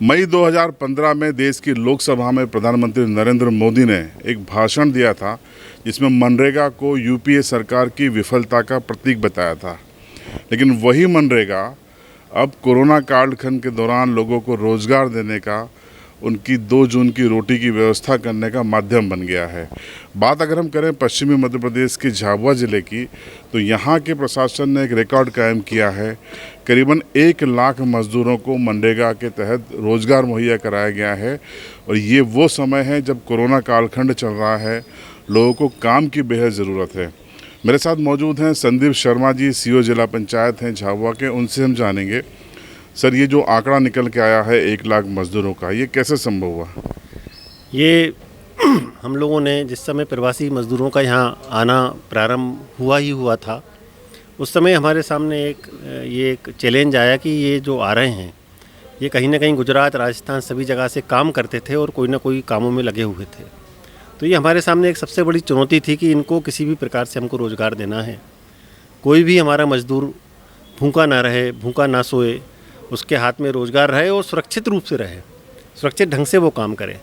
मई 2015 में देश की लोकसभा में प्रधानमंत्री नरेंद्र मोदी ने एक भाषण दिया था जिसमें मनरेगा को यूपीए सरकार की विफलता का प्रतीक बताया था। लेकिन वही मनरेगा अब कोरोना कालखंड के दौरान लोगों को रोजगार देने का, उनकी 2 जून की रोटी की व्यवस्था करने का माध्यम बन गया है। बात अगर हम करें पश्चिमी मध्य प्रदेश के झाबुआ ज़िले की, तो यहाँ के प्रशासन ने एक रिकॉर्ड कायम किया है। करीबन 1 लाख मजदूरों को मनरेगा के तहत रोज़गार मुहैया कराया गया है और ये वो समय है जब कोरोना कालखंड चल रहा है, लोगों को काम की बेहद ज़रूरत है। मेरे साथ मौजूद हैं संदीप शर्मा जी, सीओ जिला पंचायत हैं झाबुआ के। उनसे हम जानेंगे, सर ये जो आंकड़ा निकल के आया है 1 लाख मजदूरों का, ये कैसे संभव हुआ? ये हम लोगों ने जिस समय प्रवासी मजदूरों का यहाँ आना प्रारंभ हुआ था, उस समय हमारे सामने एक चैलेंज आया कि ये जो आ रहे हैं ये कहीं ना कहीं गुजरात, राजस्थान सभी जगह से काम करते थे और कोई ना कोई कामों में लगे हुए थे। तो ये हमारे सामने एक सबसे बड़ी चुनौती थी कि इनको किसी भी प्रकार से हमको रोज़गार देना है। कोई भी हमारा मजदूर भूखा ना रहे, भूखा ना सोए, उसके हाथ में रोज़गार रहे और सुरक्षित रूप से रहे, सुरक्षित ढंग से वो काम करे।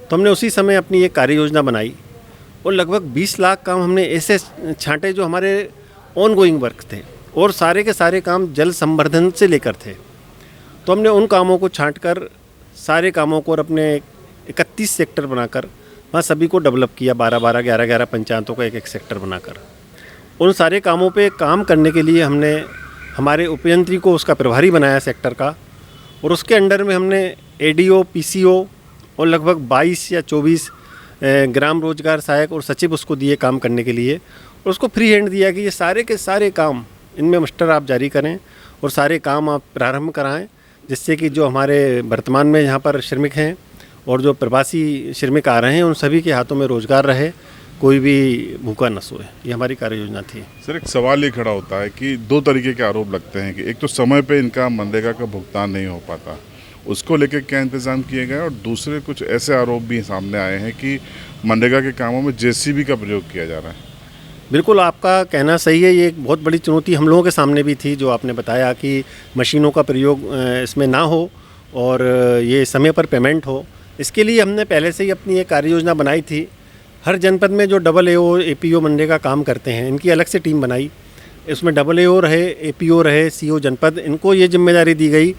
तो हमने उसी समय अपनी एक कार्य योजना बनाई और लगभग 20 लाख काम हमने ऐसे छांटे जो हमारे ऑन गोइंग वर्क थे और सारे के सारे काम जल संवर्धन से लेकर थे। तो हमने उन कामों को छांटकर सारे कामों को और अपने 31 सेक्टर बनाकर वहाँ सभी को डेवलप किया। 12-12, 11-11 पंचायतों का एक सेक्टर बनाकर उन सारे कामों पे काम करने के लिए हमने हमारे उपयंत्री को उसका प्रभारी बनाया सेक्टर का, और उसके अंडर में हमने एडीओ, पीसीओ और लगभग 22 या 24 ग्राम रोजगार सहायक और सचिव उसको दिए काम करने के लिए, और उसको फ्री हैंड दिया कि ये सारे के सारे काम इनमें मास्टर आप जारी करें और सारे काम आप प्रारंभ कराएं, जिससे कि जो हमारे वर्तमान में यहाँ पर श्रमिक हैं और जो प्रवासी श्रमिक आ रहे हैं उन सभी के हाथों में रोज़गार रहे, कोई भी भूखा न सोए। ये हमारी कार्य योजना थी। सर एक सवाल ये खड़ा होता है कि 2 तरीके के आरोप लगते हैं कि एक तो समय पे इनका मनरेगा का भुगतान नहीं हो पाता, उसको लेकर क्या इंतज़ाम किए गए, और दूसरे कुछ ऐसे आरोप भी सामने आए हैं कि मनरेगा के कामों में जेसीबी का प्रयोग किया जा रहा है। बिल्कुल आपका कहना सही है। ये एक बहुत बड़ी चुनौती हम लोगों के सामने भी थी, जो आपने बताया कि मशीनों का प्रयोग इसमें ना हो और ये समय पर पेमेंट हो। इसके लिए हमने पहले से ही अपनी एक कार्य योजना बनाई थी। हर जनपद में जो AAO, APO मनरेगा काम करते हैं, इनकी अलग से टीम बनाई। इसमें AAO रहे, APO रहे, CO जनपद, इनको ये जिम्मेदारी दी गई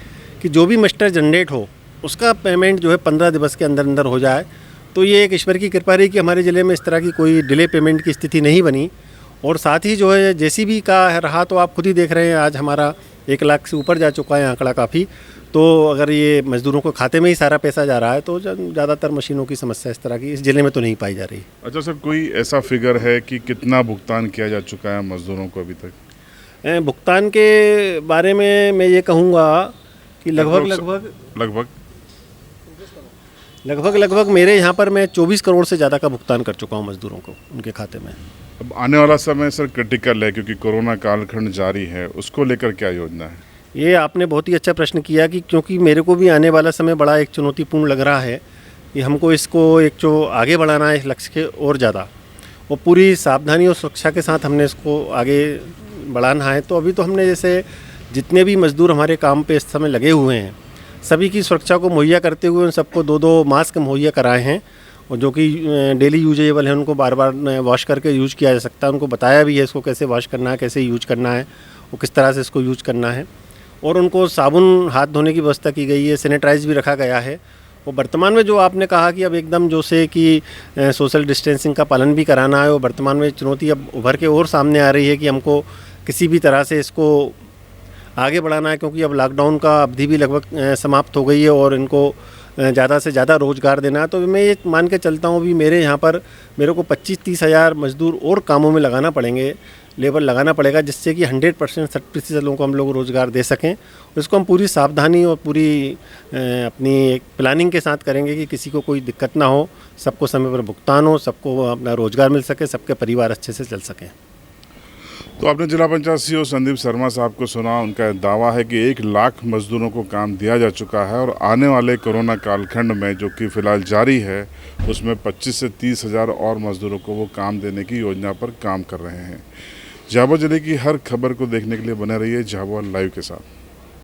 कि जो भी मास्टर जनरेट हो उसका पेमेंट जो है 15 दिवस के अंदर अंदर हो जाए। तो ये एक ईश्वर की कृपा रही कि हमारे ज़िले में इस तरह की कोई डिले पेमेंट की स्थिति नहीं बनी। और साथ ही जो है जेसीबी का रहा, तो आप खुद ही देख रहे हैं आज हमारा 1 लाख से ऊपर जा चुका है आंकड़ा काफ़ी। तो अगर ये मजदूरों को खाते में ही सारा पैसा जा रहा है तो ज़्यादातर मशीनों की समस्या इस तरह की इस ज़िले में तो नहीं पाई जा रही। अच्छा सर, कोई ऐसा फिगर है कि कितना भुगतान किया जा चुका है मजदूरों को अभी तक? भुगतान के बारे में मैं ये कहूँगा कि लगभग मेरे यहाँ पर मैं 24 करोड़ से ज़्यादा का भुगतान कर चुका हूँ मजदूरों को उनके खाते में। अब आने वाला समय सर क्रिटिकल है क्योंकि कोरोना कालखंड जारी है, उसको लेकर क्या योजना है? ये आपने बहुत ही अच्छा प्रश्न किया कि क्योंकि मेरे को भी आने वाला समय बड़ा एक चुनौतीपूर्ण लग रहा है कि हमको इसको एक जो आगे बढ़ाना है इस लक्ष्य के और ज़्यादा, वो पूरी सावधानी और सुरक्षा के साथ हमने इसको आगे बढ़ाना है। तो अभी तो हमने जैसे जितने भी मजदूर हमारे काम पे इस समय लगे हुए हैं, सभी की सुरक्षा को मुहैया करते हुए उन सबको 2-2 मास्क मुहैया कराए हैं, और जो कि डेली यूजेबल है, उनको बार बार वॉश करके यूज किया जा सकता है। उनको बताया भी है इसको कैसे वॉश करना है, कैसे यूज करना है, वो किस तरह से इसको यूज करना है। और उनको साबुन हाथ धोने की व्यवस्था की गई है, सैनिटाइज भी रखा गया है। और वर्तमान में जो आपने कहा कि अब एकदम जो से कि सोशल डिस्टेंसिंग का पालन भी कराना है, और वर्तमान में चुनौती अब उभर के और सामने आ रही है कि हमको किसी भी तरह से इसको आगे बढ़ाना है, क्योंकि अब लॉकडाउन का अवधि भी लगभग समाप्त हो गई है और इनको ज़्यादा से ज़्यादा रोज़गार देना है। तो मैं ये मान के चलता हूँ भी मेरे यहाँ पर मेरे को 25-30 हज़ार मजदूर और कामों में लगाना पड़ेंगे, लेबर लगाना पड़ेगा, जिससे कि 100% 60% लोगों को हम लोग रोज़गार दे सकें। इसको हम पूरी सावधानी और पूरी अपनी एक प्लानिंग के साथ करेंगे कि किसी को कोई दिक्कत ना हो, सबको समय पर भुगतान हो, सबको अपना रोज़गार मिल सके, सबके परिवार अच्छे से चल सकें। तो आपने जिला पंचायत सीओ संदीप शर्मा साहब को सुना। उनका दावा है कि 1 लाख मजदूरों को काम दिया जा चुका है और आने वाले कोरोना कालखंड में जो कि फ़िलहाल जारी है उसमें 25 से 30 हज़ार और मजदूरों को वो काम देने की योजना पर काम कर रहे हैं। झाबुआ जिले की हर खबर को देखने के लिए बने रहिए झाबुआ लाइव के साथ।